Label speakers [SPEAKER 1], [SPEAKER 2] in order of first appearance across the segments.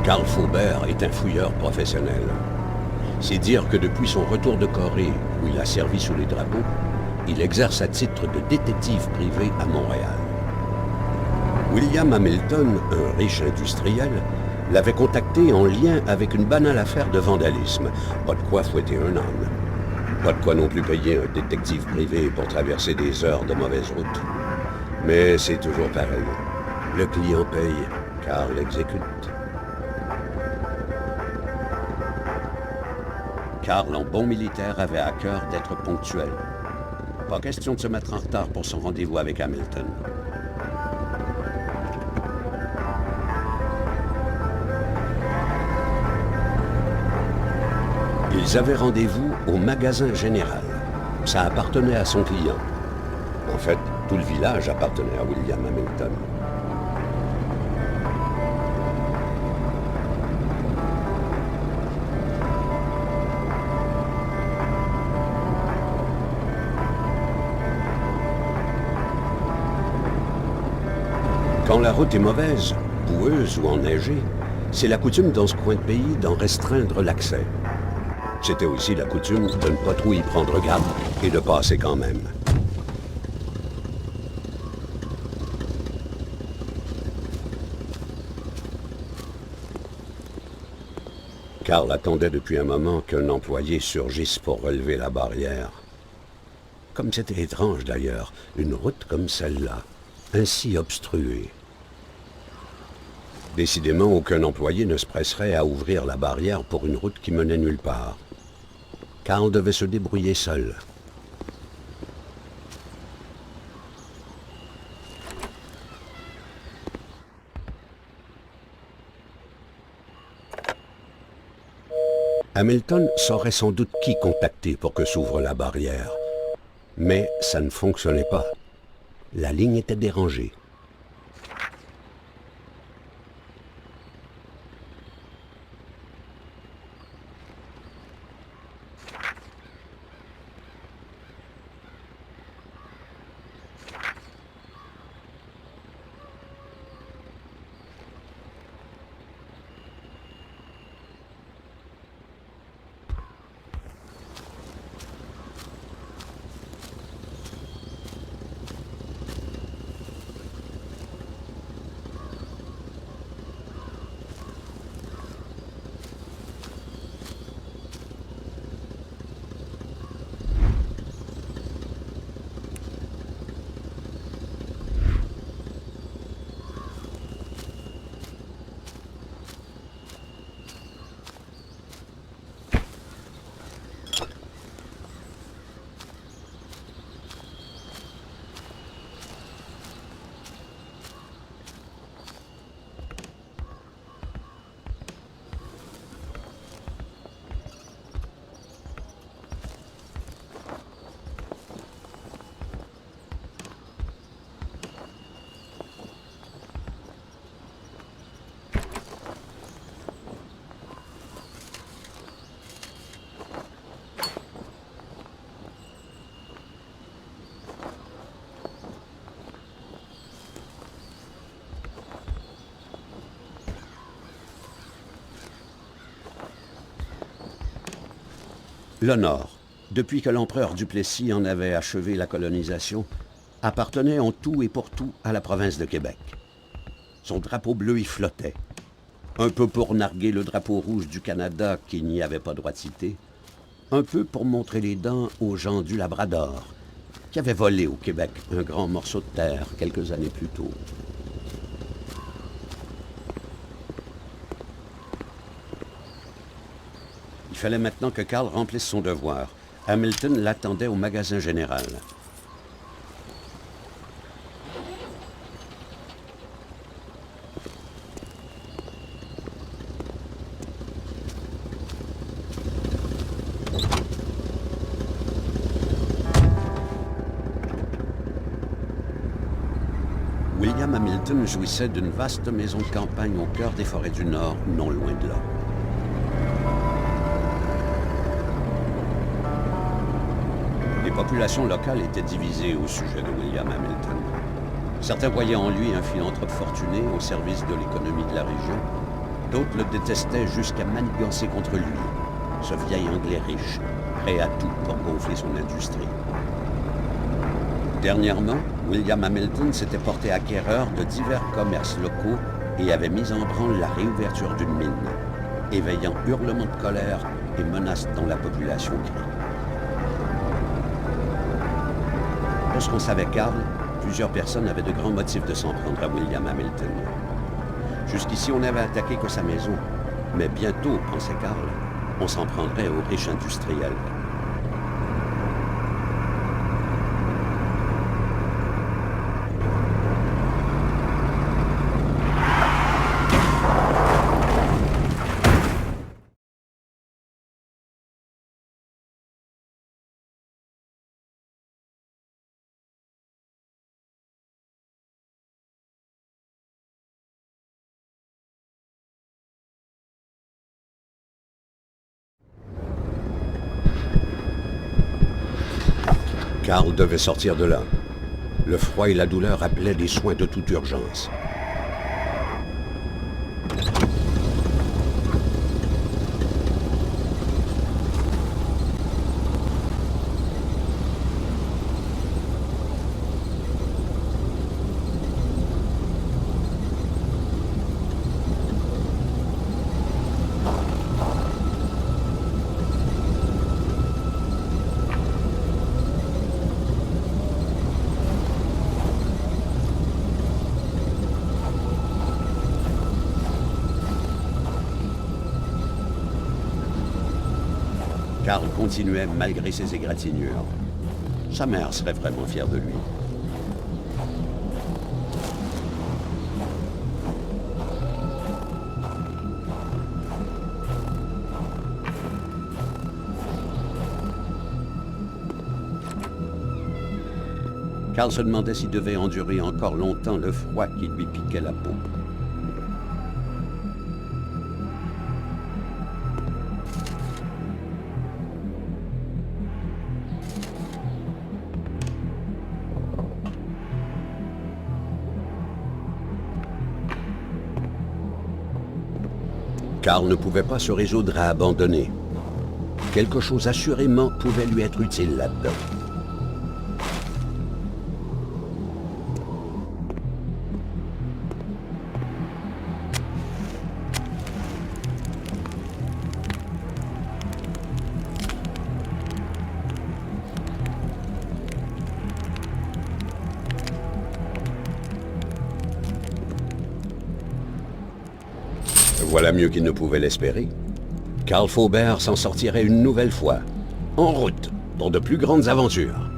[SPEAKER 1] Carl Faubert est un fouilleur professionnel. C'est dire que depuis son retour de Corée, où il a servi sous les drapeaux, il exerce à titre de détective privé à Montréal. William Hamilton, un riche industriel, l'avait contacté en lien avec une banale affaire de vandalisme. Pas de quoi fouetter un âne. Pas de quoi non plus payer un détective privé pour traverser des heures de mauvaise route. Mais c'est toujours pareil. Le client paye, Carl exécute. Carl, en bon militaire, avait à cœur d'être ponctuel. Pas question de se mettre en retard pour son rendez-vous avec Hamilton. Ils avaient rendez-vous au magasin général. Ça appartenait à son client. En fait, tout le village appartenait à William Hamilton. Quand la route est mauvaise, boueuse ou enneigée, c'est la coutume dans ce coin de pays d'en restreindre l'accès. C'était aussi la coutume de ne pas trop y prendre garde et de passer quand même. Carl attendait depuis un moment qu'un employé surgisse pour relever la barrière. Comme c'était étrange d'ailleurs, une route comme celle-là, ainsi obstruée. Décidément, aucun employé ne se presserait à ouvrir la barrière pour une route qui menait nulle part. Carl devait se débrouiller seul. Hamilton saurait sans doute qui contacter pour que s'ouvre la barrière. Mais ça ne fonctionnait pas. La ligne était dérangée. Le Nord, depuis que l'empereur Duplessis en avait achevé la colonisation, appartenait en tout et pour tout à la province de Québec. Son drapeau bleu y flottait, un peu pour narguer le drapeau rouge du Canada qui n'y avait pas droit de citer, un peu pour montrer les dents aux gens du Labrador, qui avaient volé au Québec un grand morceau de terre quelques années plus tôt. Il fallait maintenant que Carl remplisse son devoir. Hamilton l'attendait au magasin général. William Hamilton jouissait d'une vaste maison de campagne au cœur des forêts du Nord, non loin de là. Les populations locales étaient divisées au sujet de William Hamilton. Certains voyaient en lui un philanthrope fortuné au service de l'économie de la région. D'autres le détestaient jusqu'à manigancer contre lui, ce vieil Anglais riche, prêt à tout pour gonfler son industrie. Dernièrement, William Hamilton s'était porté acquéreur de divers commerces locaux et avait mis en branle la réouverture d'une mine, éveillant hurlements de colère et menaces dont la population crie. Pour ce qu'on savait, Karl, plusieurs personnes avaient de grands motifs de s'en prendre à William Hamilton. Jusqu'ici, on n'avait attaqué que sa maison, mais bientôt, pensait Karl, on s'en prendrait aux riches industriels. Karl devait sortir de là. Le froid et la douleur appelaient des soins de toute urgence. Karl continuait malgré ses égratignures. Sa mère serait vraiment fière de lui. Karl se demandait s'il devait endurer encore longtemps le froid qui lui piquait la peau. Karl ne pouvait pas se résoudre à abandonner. Quelque chose assurément pouvait lui être utile là-dedans. Voilà mieux qu'il ne pouvait l'espérer. Karl Faubert s'en sortirait une nouvelle fois, en route pour de plus grandes aventures.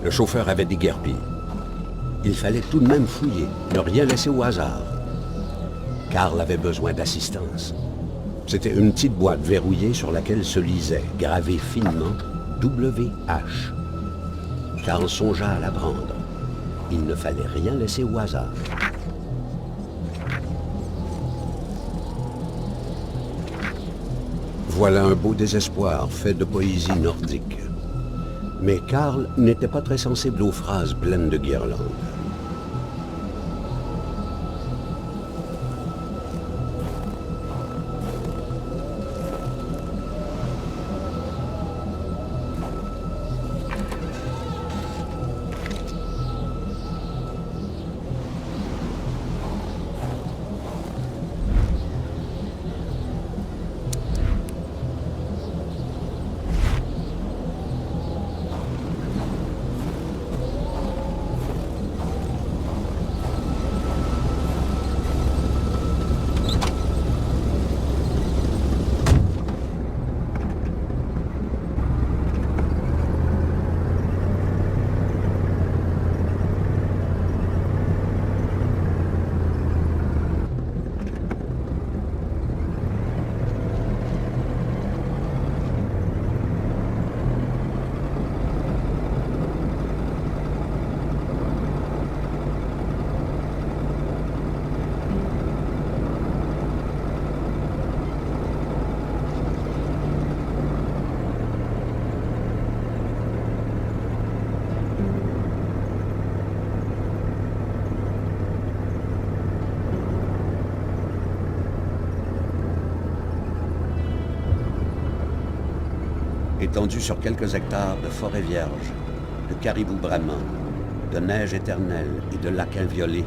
[SPEAKER 1] Le chauffeur avait déguerpi. Il fallait tout de même fouiller, ne rien laisser au hasard. Karl avait besoin d'assistance. C'était une petite boîte verrouillée sur laquelle se lisait, gravé finement, WH. Karl songea à la prendre. Il ne fallait rien laisser au hasard. Voilà un beau désespoir fait de poésie nordique. Mais Karl n'était pas très sensible aux phrases pleines de guirlandes. Étendue sur quelques hectares de forêt vierge, de caribous bramants, de neige éternelle et de lacs inviolés,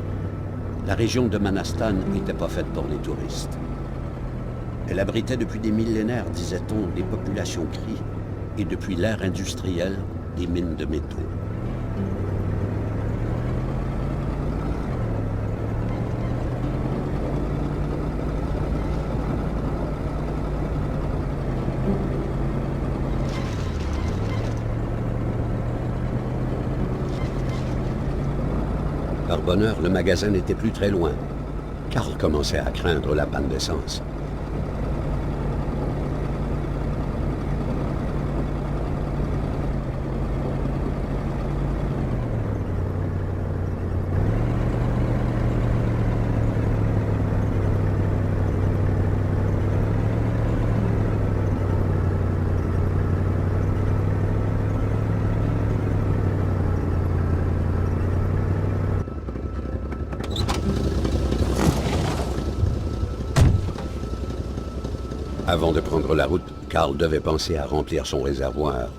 [SPEAKER 1] la région de Manastan n'était pas faite pour les touristes. Elle abritait depuis des millénaires, disait-on, des populations cries et depuis l'ère industrielle, des mines de métaux. Par bonheur, le magasin n'était plus très loin. Karl commençait à craindre la panne d'essence. Avant de prendre la route, Karl devait penser à remplir son réservoir.